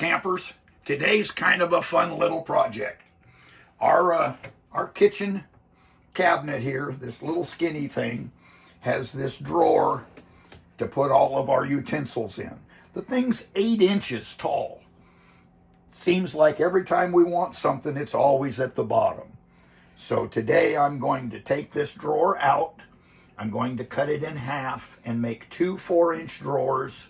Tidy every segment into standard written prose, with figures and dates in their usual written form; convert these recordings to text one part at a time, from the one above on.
campers. Today's kind of a fun little project. Our kitchen cabinet here, this little skinny thing, has this drawer to put all of our utensils in. The thing's 8 inches tall. Seems like every time we want something, it's always at the bottom. So today I'm going to take this drawer out. I'm going to cut it in half and make 2 4-inch drawers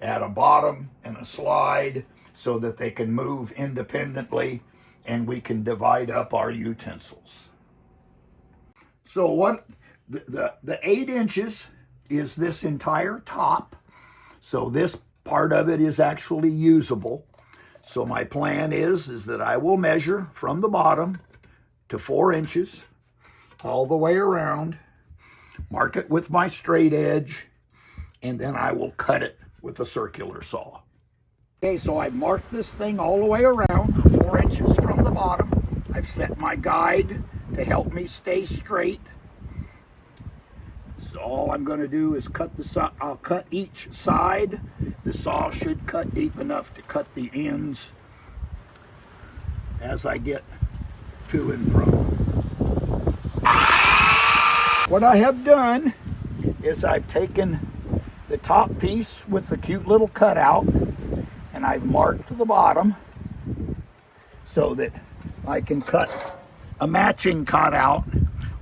at a bottom and a slide so that they can move independently and we can divide up our utensils. So what the 8 inches is this entire top. So this part of it is actually usable. So my plan is that I will measure from the bottom to 4 inches all the way around, mark it with my straight edge, and then I will cut it with a circular saw. Okay, so I've marked this thing all the way around, 4 inches from the bottom. I've set my guide to help me stay straight. So all I'm going to do is I'll cut each side. The saw should cut deep enough to cut the ends as I get to and from. What I have done is I've taken the top piece with the cute little cutout and I've marked the bottom so that I can cut a matching cutout.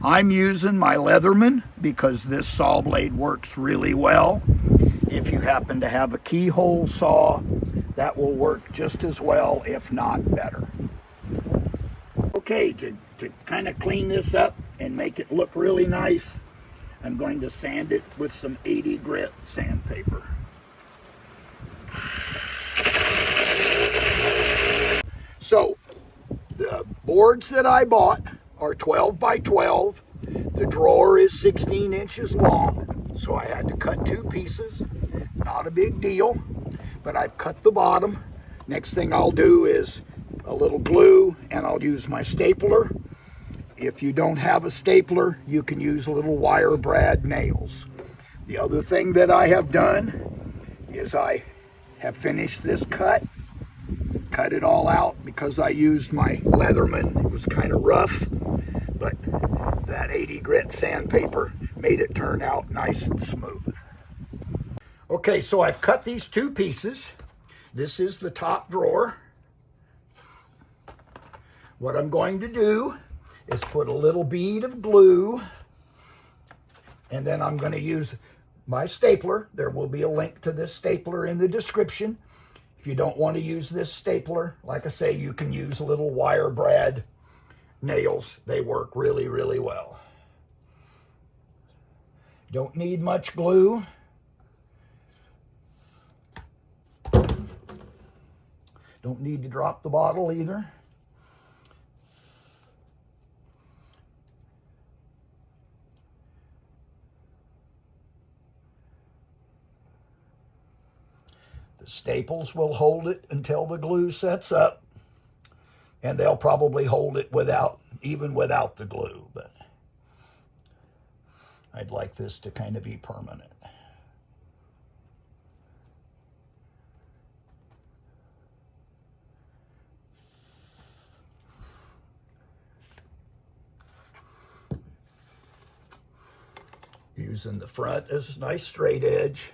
I'm using my Leatherman because this saw blade works really well. If you happen to have a keyhole saw, that will work just as well, if not better. Okay, to kind of clean this up and make it look really nice, I'm going to sand it with some 80 grit sandpaper. So, the boards that I bought are 12 by 12. The drawer is 16 inches long, so I had to cut 2 pieces. Not a big deal, but I've cut the bottom. Next thing I'll do is a little glue, and I'll use my stapler. If you don't have a stapler, you can use little wire brad nails. The other thing that I have done is I have finished this cut it all out because I used my Leatherman. It was kind of rough, but that 80 grit sandpaper made it turn out nice and smooth. Okay, so I've cut these 2 pieces. This is the top drawer. What I'm going to do is put a little bead of glue, and then I'm going to use my stapler. There will be a link to this stapler in the description. If you don't want to use this stapler, like I say, you can use little wire brad nails. They work really, really well. Don't need much glue. Don't need to drop the bottle either. The staples will hold it until the glue sets up, and they'll probably hold it even without the glue, but I'd like this to kind of be permanent. Using the front as a nice straight edge.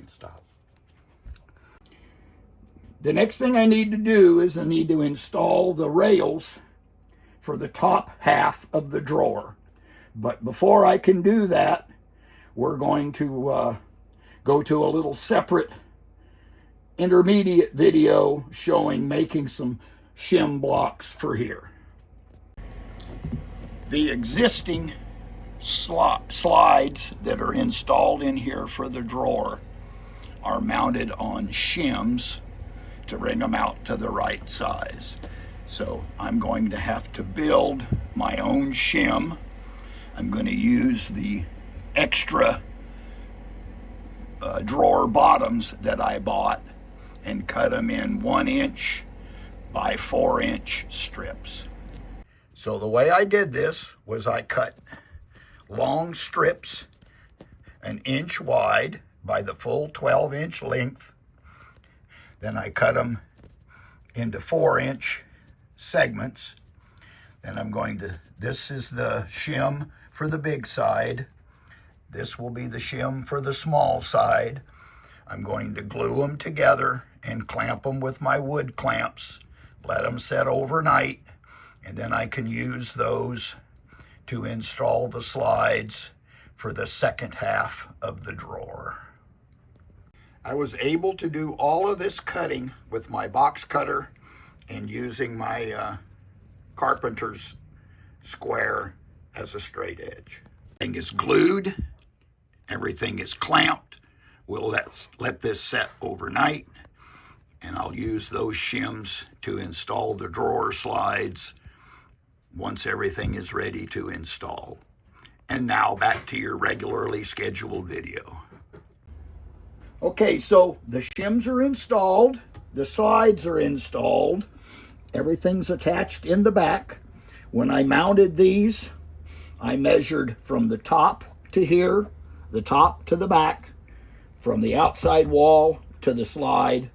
Stop. The next thing I need to do is I need to install the rails for the top half of the drawer. But before I can do that, we're going to go to a little separate intermediate video showing making some shim blocks for here. The existing slides that are installed in here for the drawer are mounted on shims to wring them out to the right size. So I'm going to have to build my own shim. I'm going to use the extra drawer bottoms that I bought and cut them in 1 inch by 4 inch strips. So the way I did this was I cut long strips 1 inch wide by the full 12-inch length. Then I cut them into 4-inch segments. Then I'm going to, this is the shim for the big side. This will be the shim for the small side. I'm going to glue them together and clamp them with my wood clamps. Let them set overnight, and then I can use those to install the slides for the second half of the drawer. I was able to do all of this cutting with my box cutter and using my carpenter's square as a straight edge. Everything is glued, everything is clamped. We'll let this set overnight, and I'll use those shims to install the drawer slides once everything is ready to install. And now back to your regularly scheduled video. Okay, so the shims are installed, the slides are installed, everything's attached in the back. When I mounted these, I measured from the top to here, the top to the back, from the outside wall to the slide,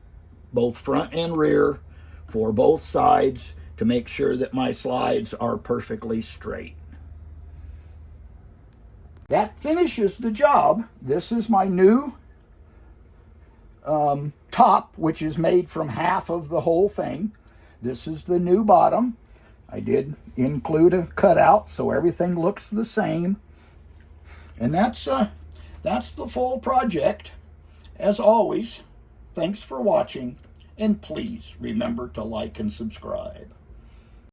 both front and rear, for both sides, to make sure that my slides are perfectly straight. That finishes the job. This is my new top, which is made from half of the whole thing. This is the new bottom. I did include a cutout so everything looks the same. And that's the full project. As always, thanks for watching, and please remember to like and subscribe.